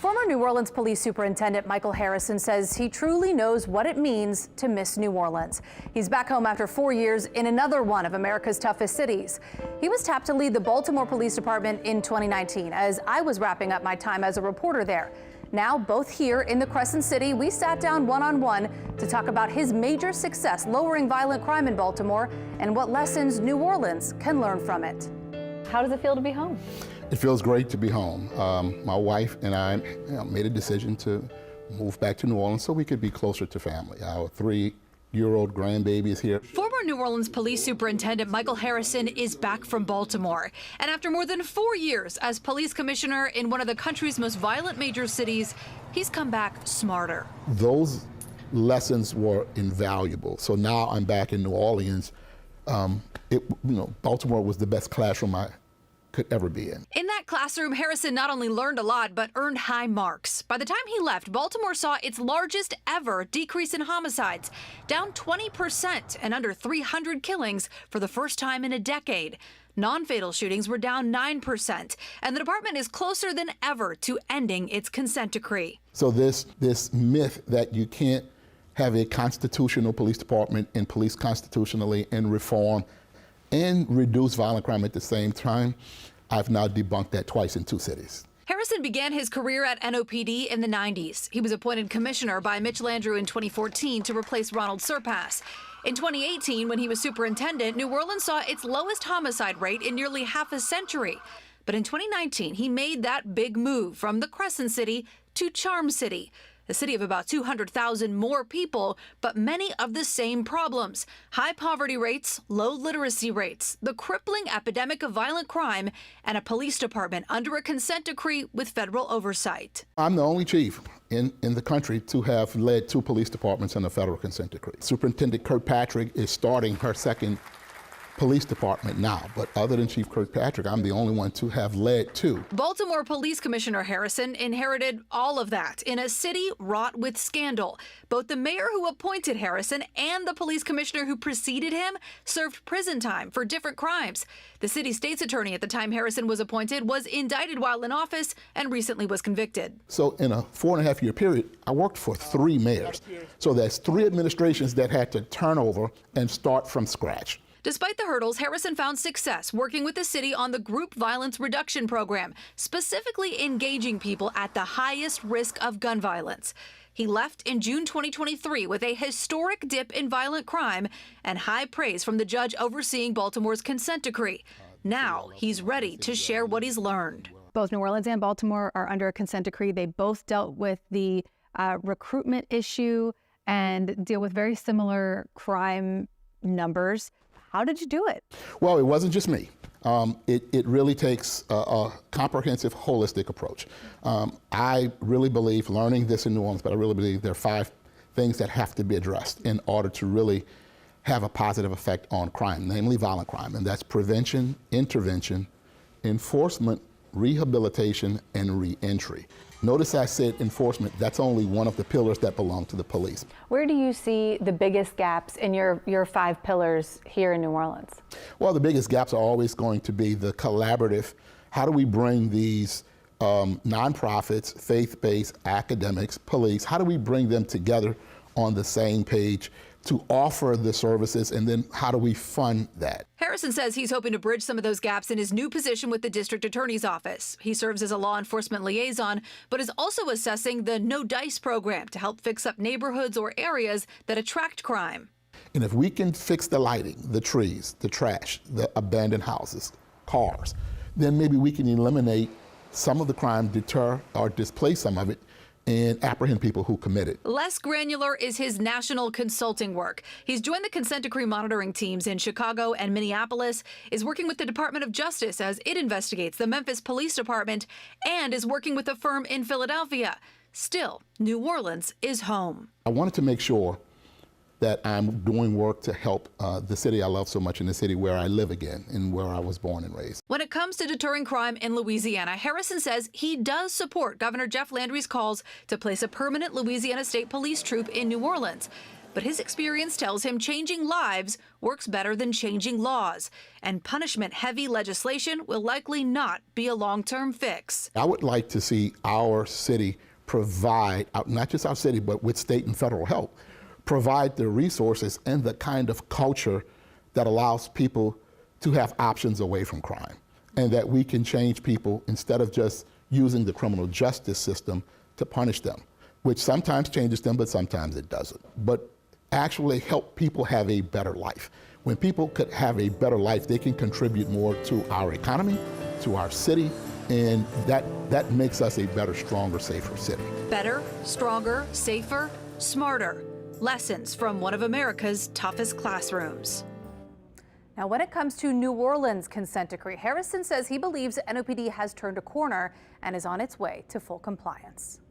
Former New Orleans Police Superintendent Michael Harrison says he truly knows what it means to miss New Orleans. He's back home after 4 years in another one of America's toughest cities. He was tapped to lead the Baltimore Police Department in 2019 as I was wrapping up my time as a reporter there. Now, both here in the Crescent City, we sat down one-on-one to talk about his major success lowering violent crime in Baltimore and what lessons New Orleans can learn from it. How does it feel to be home? It feels great to be home. My wife and I made a decision to move back to New Orleans so we could be closer to family. Our 3-year-old grandbaby is here. Former New Orleans Police Superintendent Michael Harrison is back from Baltimore. And after more than 4 years as police commissioner in one of the country's most violent major cities, he's come back smarter. Those lessons were invaluable. So now I'm back in New Orleans. Baltimore was the best classroom I could ever be in. In that classroom, Harrison not only learned a lot, but earned high marks. By the time he left, Baltimore saw its largest ever decrease in homicides, down 20% and under 300 killings for the first time in a decade. Non-fatal shootings were down 9%, and the department is closer than ever to ending its consent decree. So this myth that you can't have a constitutional police department and police constitutionally and reform and reduce violent crime at the same time, I've now debunked that twice in 2 cities. Harrison began his career at NOPD in the 90s. He was appointed commissioner by Mitch Landrieu in 2014 to replace Ronald Surpass. In 2018, when he was superintendent, New Orleans saw its lowest homicide rate in nearly half a century. But in 2019, he made that big move from the Crescent City to Charm City, a city of about 200,000 more people, but many of the same problems: high poverty rates, low literacy rates, the crippling epidemic of violent crime, and a police department under a consent decree with federal oversight. I'm the only chief in the country to have led 2 police departments in a federal consent decree. Superintendent Kirkpatrick is starting her 2nd police department now, but other than Chief Kirkpatrick, I'm the only one to have led 2. Baltimore Police Commissioner Harrison inherited all of that in a city wrought with scandal. Both the mayor who appointed Harrison and the police commissioner who preceded him served prison time for different crimes. The city state's attorney at the time Harrison was appointed was indicted while in office and recently was convicted. So in a 4.5-year period, I worked for 3 mayors. So that's 3 administrations that had to turn over and start from scratch. Despite the hurdles, Harrison found success working with the city on the Group Violence Reduction Program, specifically engaging people at the highest risk of gun violence. He left in June 2023 with a historic dip in violent crime and high praise from the judge overseeing Baltimore's consent decree. Now he's ready to share what he's learned. Both New Orleans and Baltimore are under a consent decree. They both dealt with the recruitment issue and deal with very similar crime numbers. How did you do it? Well, it wasn't just me. It really takes a comprehensive, holistic approach. I really believe, learning this in New Orleans, but I really believe there are 5 things that have to be addressed in order to really have a positive effect on crime, namely violent crime, and that's prevention, intervention, enforcement, rehabilitation, and reentry. Notice I said enforcement. That's only one of the pillars that belong to the police. Where do you see the biggest gaps in your 5 pillars here in New Orleans? Well, the biggest gaps are always going to be the collaborative. How do we bring these nonprofits, faith-based, academics, police, how do we bring them together on the same page to offer the services, and then how do we fund that? Harrison says he's hoping to bridge some of those gaps in his new position with the district attorney's office. He serves as a law enforcement liaison, but is also assessing the No Dice program to help fix up neighborhoods or areas that attract crime. And if we can fix the lighting, the trees, the trash, the abandoned houses, cars, then maybe we can eliminate some of the crime, deter or displace some of it, and apprehend people who commit it. Less granular is his national consulting work. He's joined the consent decree monitoring teams in Chicago and Minneapolis, is working with the Department of Justice as it investigates the Memphis Police Department, and is working with a firm in Philadelphia. Still, New Orleans is home. I wanted to make sure that I'm doing work to help the city I love so much, in the city where I live again and where I was born and raised. When it comes to deterring crime in Louisiana, Harrison says he does support Governor Jeff Landry's calls to place a permanent Louisiana State Police troop in New Orleans. But his experience tells him changing lives works better than changing laws, and punishment-heavy legislation will likely not be a long-term fix. I would like to see our city provide, not just our city, but with state and federal help, provide the resources and the kind of culture that allows people to have options away from crime, and that we can change people instead of just using the criminal justice system to punish them, which sometimes changes them, but sometimes it doesn't. But actually help people have a better life. When people could have a better life, they can contribute more to our economy, to our city, and that makes us a better, stronger, safer city. Better, stronger, safer, smarter. Lessons from one of America's toughest classrooms. Now, when it comes to New Orleans' consent decree, Harrison says he believes NOPD has turned a corner and is on its way to full compliance.